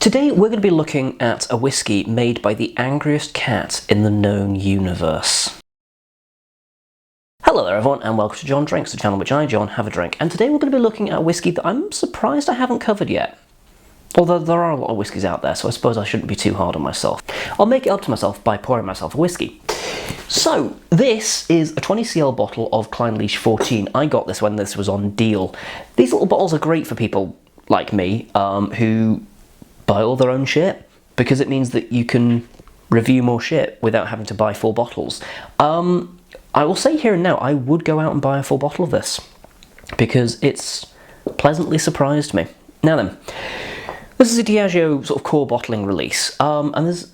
Today we're going to be looking at a whiskey made by the angriest cat in the known universe. Hello there everyone and welcome to John Drinks, the channel which I, John, have a drink. And today we're going to be looking at a whiskey that I'm surprised I haven't covered yet. Although there are a lot of whiskies out there, so I suppose I shouldn't be too hard on myself. I'll make it up to myself by pouring myself a whiskey. So, this is a 20cl bottle of Clynelish 14. I got this when this was on deal. These little bottles are great for people like me who buy all their own shit, because it means that you can review more shit without having to buy full bottles. I will say here and now, I would go out and buy a full bottle of this, because it's pleasantly surprised me. Now then, this is a Diageo sort of core bottling release, and there's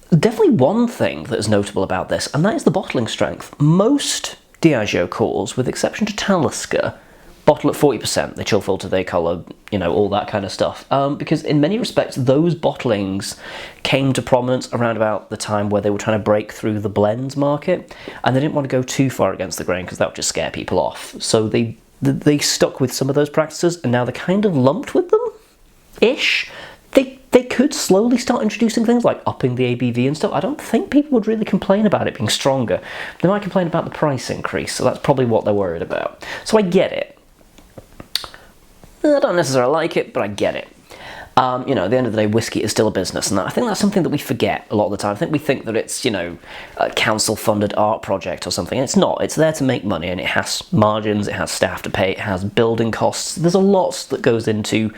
definitely one thing that is notable about this, and that is the bottling strength. Most Diageo cores, with exception to Talisker, bottle at 40%, they chill filter, they colour, you know, all that kind of stuff. Because in many respects, those bottlings came to prominence around about the time where they were trying to break through the blends market, and they didn't want to go too far against the grain because that would just scare people off. So they stuck with some of those practices, and now they're kind of lumped with them-ish. They could slowly start introducing things like upping the ABV and stuff. I don't think people would really complain about it being stronger. They might complain about the price increase, so that's probably what they're worried about. So I get it. I don't necessarily like it, but I get it. You know, at the end of the day, whiskey is still a business, and I think that's something that we forget a lot of the time. I think we think that it's, you know, a council-funded art project or something, and it's not. It's there to make money, and it has margins, it has staff to pay, it has building costs. There's a lot that goes into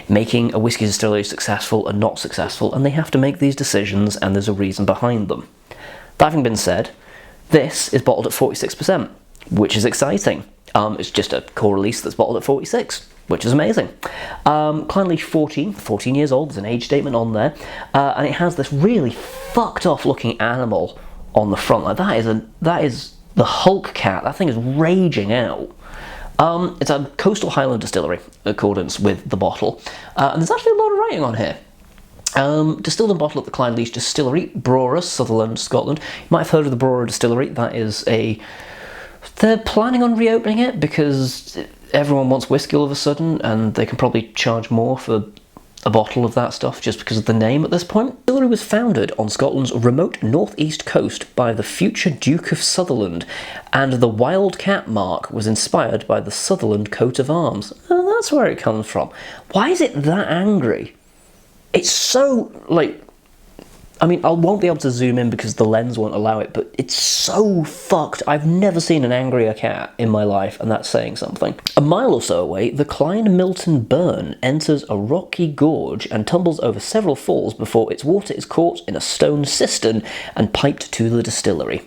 making a whiskey distillery successful and not successful, and they have to make these decisions, and there's a reason behind them. That having been said, this is bottled at 46%, which is exciting. It's just a core release that's bottled at 46%. Which is amazing. Clynelish 14 years old, there's an age statement on there, and it has this really fucked off looking animal on the front. Like that is the Hulk cat. That thing is raging out. It's a coastal Highland distillery, in accordance with the bottle, and there's actually a lot of writing on here. Distilled and bottled at the Clynelish Distillery, Brora, Sutherland, Scotland. You might have heard of the Brora Distillery. That is they're planning on reopening it because everyone wants whiskey all of a sudden, and they can probably charge more for a bottle of that stuff just because of the name at this point. The distillery was founded on Scotland's remote northeast coast by the future Duke of Sutherland, and the wildcat mark was inspired by the Sutherland coat of arms. Oh, that's where it comes from. Why is it that angry? It's so, like, I mean, I won't be able to zoom in because the lens won't allow it, but it's so fucked. I've never seen an angrier cat in my life, and that's saying something. A mile or so away, the Clyne Milton Burn enters a rocky gorge and tumbles over several falls before its water is caught in a stone cistern and piped to the distillery.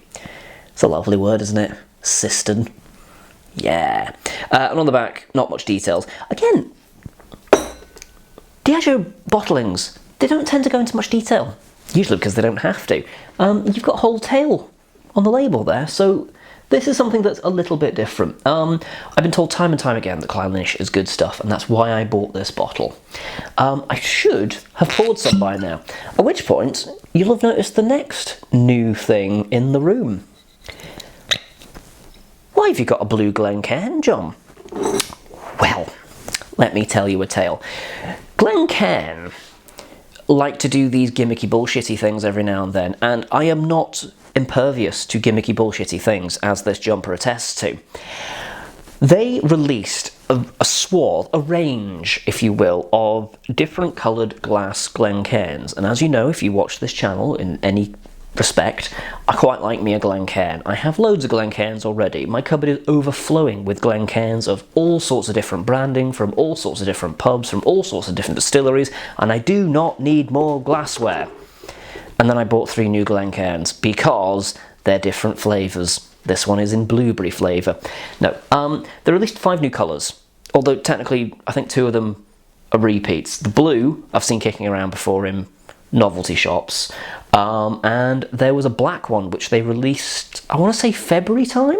It's a lovely word, isn't it? Cistern. Yeah. And on the back, not much details. Again, Diageo bottlings, they don't tend to go into much detail. Usually because they don't have to. You've got whole tail on the label there, so this is something that's a little bit different. I've been told time and time again that Clynelish is good stuff, and that's why I bought this bottle. I should have poured some by now, at which point you'll have noticed the next new thing in the room. Why have you got a blue Glencairn, John? Well, let me tell you a tale. Glencairn like to do these gimmicky bullshitty things every now and then, and I am not impervious to gimmicky bullshitty things, as this jumper attests to. They released a swath, a range, if you will, of different coloured glass Glencairns, and as you know, if you watch this channel in any respect, I quite like me a Glencairn. I have loads of Glencairns already. My cupboard is overflowing with Glencairns of all sorts of different branding, from all sorts of different pubs, from all sorts of different distilleries, and I do not need more glassware. And then I bought 3 new Glencairns because they're different flavours. This one is in blueberry flavour. No, they released 5 new colours, although technically I think 2 of them are repeats. The blue I've seen kicking around before in novelty shops, and there was a black one which they released, I want to say February time,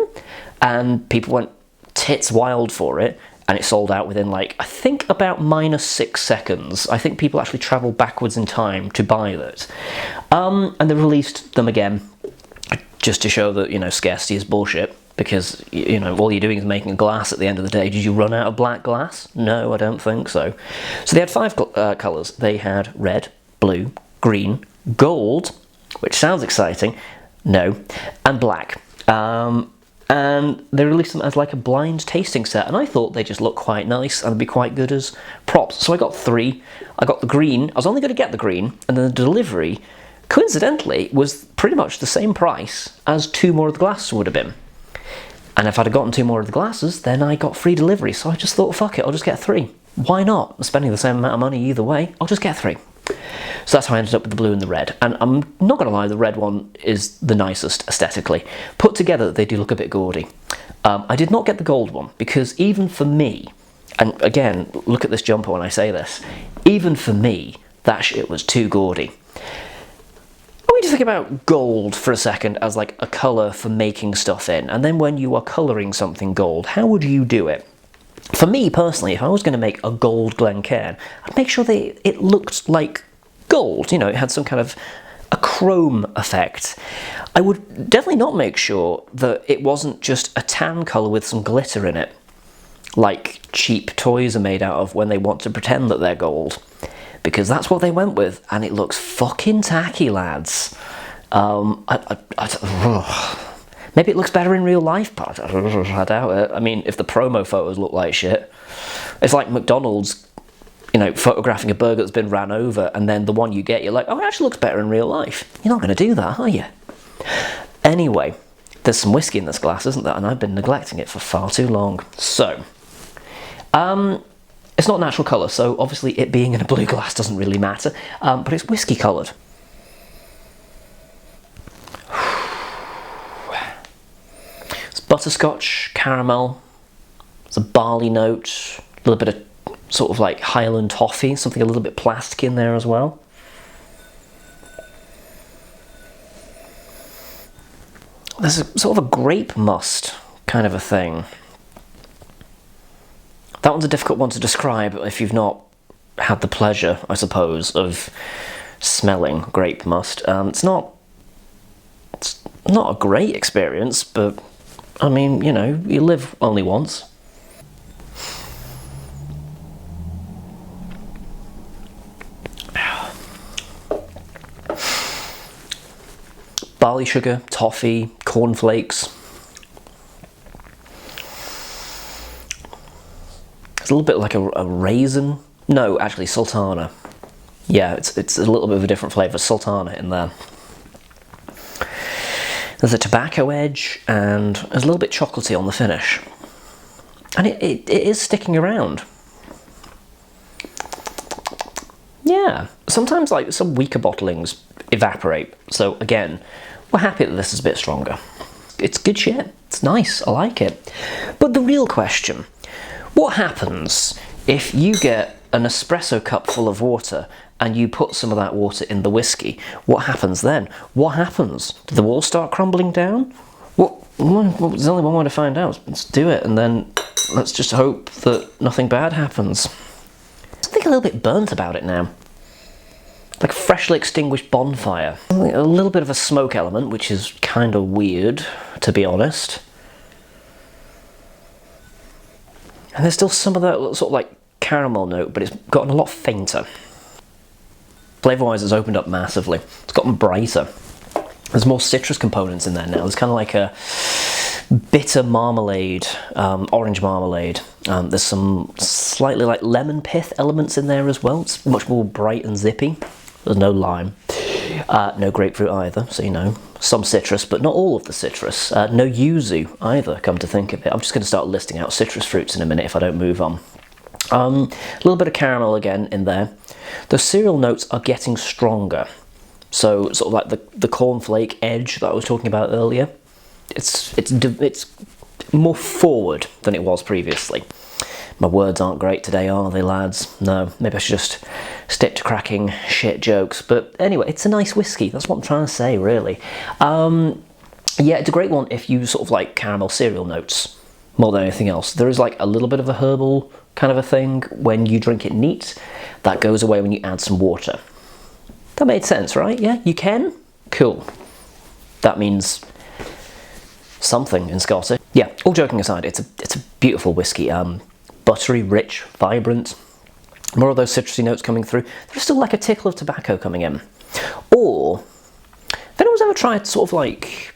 and people went tits wild for it, and it sold out within, like, I think about -6 seconds. I think people actually travelled backwards in time to buy that. And they released them again just to show that, you know, scarcity is bullshit. because, you know, all you're doing is making a glass at the end of the day. Did you run out of black glass? No, I don't think so. So they had 5 colours. They had red, blue, green, gold, which sounds exciting, no, and black. And they released them as like a blind tasting set, and I thought they just looked quite nice and would be quite good as props. So I got 3. I got the green. I was only going to get the green, and then the delivery, coincidentally, was pretty much the same price as 2 more of the glasses would have been. And if I'd have gotten 2 more of the glasses, then I got free delivery. So I just thought, fuck it, I'll just get 3. Why not? I'm spending the same amount of money either way. I'll just get 3. So that's how I ended up with the blue and the red. And I'm not going to lie, the red one is the nicest aesthetically. Put together, they do look a bit gaudy. I did not get the gold one, because even for me, and again, look at this jumper when I say this, even for me, that shit was too gaudy. I want you to think about gold for a second as like a colour for making stuff in, and then when you are colouring something gold, how would you do it? For me personally, if I was going to make a gold Glencairn, I'd make sure that it looked like gold, you know, it had some kind of a chrome effect. I would definitely not make sure that it wasn't just a tan colour with some glitter in it, like cheap toys are made out of when they want to pretend that they're gold, because that's what they went with, and it looks fucking tacky, lads. Maybe it looks better in real life, but I doubt it. I mean, if the promo photos look like shit, it's like McDonald's, you know, photographing a burger that's been ran over, and then the one you get, you're like, oh, it actually looks better in real life. You're not going to do that, are you? Anyway, there's some whiskey in this glass, isn't there? And I've been neglecting it for far too long. So, it's not natural colour, so obviously it being in a blue glass doesn't really matter, but it's whiskey coloured. It's butterscotch, caramel, there's a barley note, a little bit of sort of like Highland toffee, something a little bit plastic in there as well. There's a sort of a grape must kind of a thing. That one's a difficult one to describe if you've not had the pleasure, I suppose, of smelling grape must. It's not a great experience, but I mean, you know, you live only once. Barley sugar, toffee, cornflakes. It's a little bit like a raisin. No, actually, sultana. Yeah, it's a little bit of a different flavour. Sultana in there. There's a tobacco edge, and there's a little bit chocolatey on the finish. And it is sticking around. Yeah, sometimes like some weaker bottlings evaporate. So again, we're happy that this is a bit stronger. It's good shit. It's nice. I like it. But the real question, what happens if you get an espresso cup full of water and you put some of that water in the whiskey? What happens then? What happens? Do the walls start crumbling down? There's only one way to find out. Let's do it, and then let's just hope that nothing bad happens. Something a little bit burnt about it now. Like a freshly extinguished bonfire. A little bit of a smoke element, which is kind of weird, to be honest. And there's still some of that sort of like caramel note, but it's gotten a lot fainter. Flavour-wise, it's opened up massively. It's gotten brighter. There's more citrus components in there now. There's kind of like a bitter marmalade, orange marmalade. There's some slightly like lemon pith elements in there as well. It's much more bright and zippy. There's no lime. No grapefruit either, so you know, some citrus, but not all of the citrus. No yuzu either, come to think of it. I'm just going to start listing out citrus fruits in a minute if I don't move on. A little bit of caramel again in there. The cereal notes are getting stronger. So sort of like the cornflake edge that I was talking about earlier. It's more forward than it was previously. My words aren't great today, are they, lads? No, maybe I should just stick to cracking shit jokes. But anyway, it's a nice whiskey. That's what I'm trying to say, really. Yeah, it's a great one if you sort of like caramel cereal notes more than anything else. There is like a little bit of a herbal kind of a thing when you drink it neat. That goes away when you add some water. That made sense, right? Yeah, you can? Cool. That means something in Scottish. Yeah, all joking aside, it's a beautiful whiskey. Buttery, rich, vibrant. More of those citrusy notes coming through. There's still like a tickle of tobacco coming in. Or, if anyone's ever tried sort of like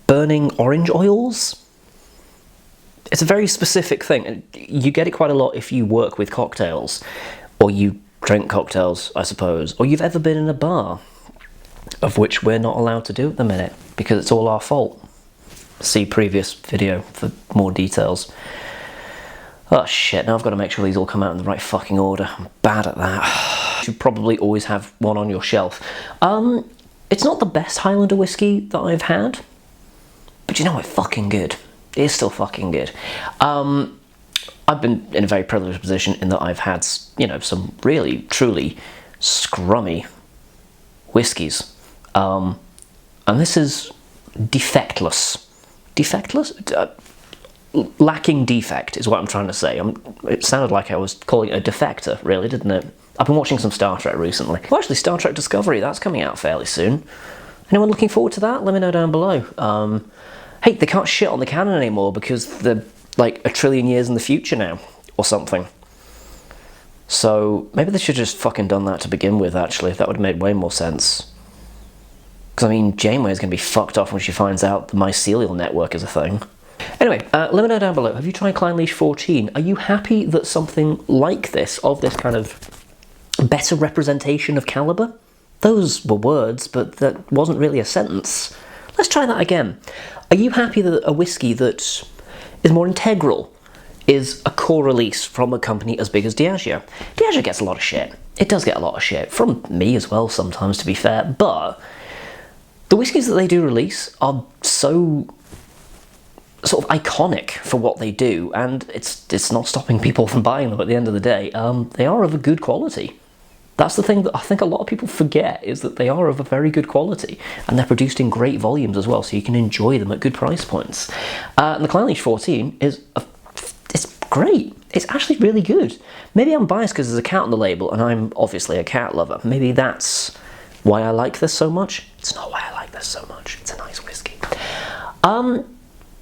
burning orange oils, it's a very specific thing. And you get it quite a lot if you work with cocktails, or you drink cocktails, I suppose, or you've ever been in a bar, of which we're not allowed to do at the minute, because it's all our fault. See previous video for more details. Oh shit, now I've got to make sure these all come out in the right fucking order. I'm bad at that. You should probably always have one on your shelf. It's not the best Highlander whiskey that I've had, but you know what, fucking good. It is still fucking good. I've been in a very privileged position in that I've had, you know, some really, truly scrummy whiskies. And this is defectless. Defectless? Lacking defect is what I'm trying to say. It sounded like I was calling it a defector, really, didn't it? I've been watching some Star Trek recently. Well, actually, Star Trek Discovery, that's coming out fairly soon. Anyone looking forward to that? Let me know down below. Hey, they can't shit on the canon anymore because they're like 1 trillion years in the future now, or something. So maybe they should have just fucking done that to begin with, actually. That would have made way more sense. Because, I mean, Janeway is going to be fucked off when she finds out the mycelial network is a thing. Anyway, let me know down below, have you tried Clynelish 14? Are you happy that something like this, of this kind of better representation of calibre? Those were words, but that wasn't really a sentence. Let's try that again. Are you happy that a whiskey that is more integral is a core release from a company as big as Diageo? Diageo gets a lot of shit. It does get a lot of shit. From me as well sometimes, to be fair. But the whiskies that they do release are so sort of iconic for what they do, and it's not stopping people from buying them at the end of the day. They are of a good quality. That's the thing that I think a lot of people forget, is that they are of a very good quality, and they're produced in great volumes as well, so you can enjoy them at good price points. And the Clynelish 14 it's great. It's actually really good. Maybe I'm biased because there's a cat on the label, and I'm obviously a cat lover. Maybe that's why I like this so much. It's not why I like this so much. It's a nice whiskey.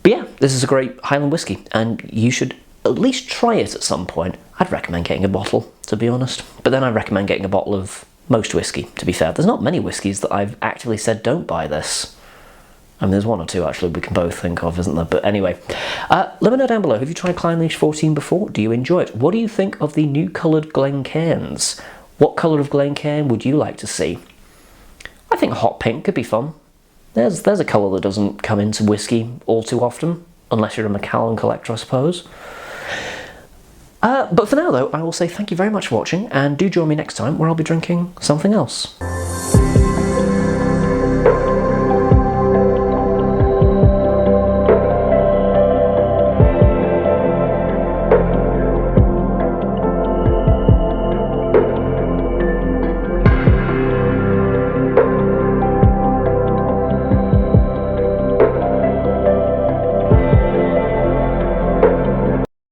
But yeah, this is a great Highland whiskey, and you should at least try it at some point. I'd recommend getting a bottle, to be honest. But then I'd recommend getting a bottle of most whiskey, to be fair. There's not many whiskies that I've actively said don't buy this. I mean, there's one or two, actually, we can both think of, isn't there? But anyway, let me know down below. Have you tried Clynelish 14 before? Do you enjoy it? What do you think of the new coloured Glencairns? What colour of Glencairn would you like to see? I think hot pink could be fun. There's a colour that doesn't come into whiskey all too often, unless you're a Macallan collector, I suppose. But for now, though, I will say thank you very much for watching, and do join me next time where I'll be drinking something else.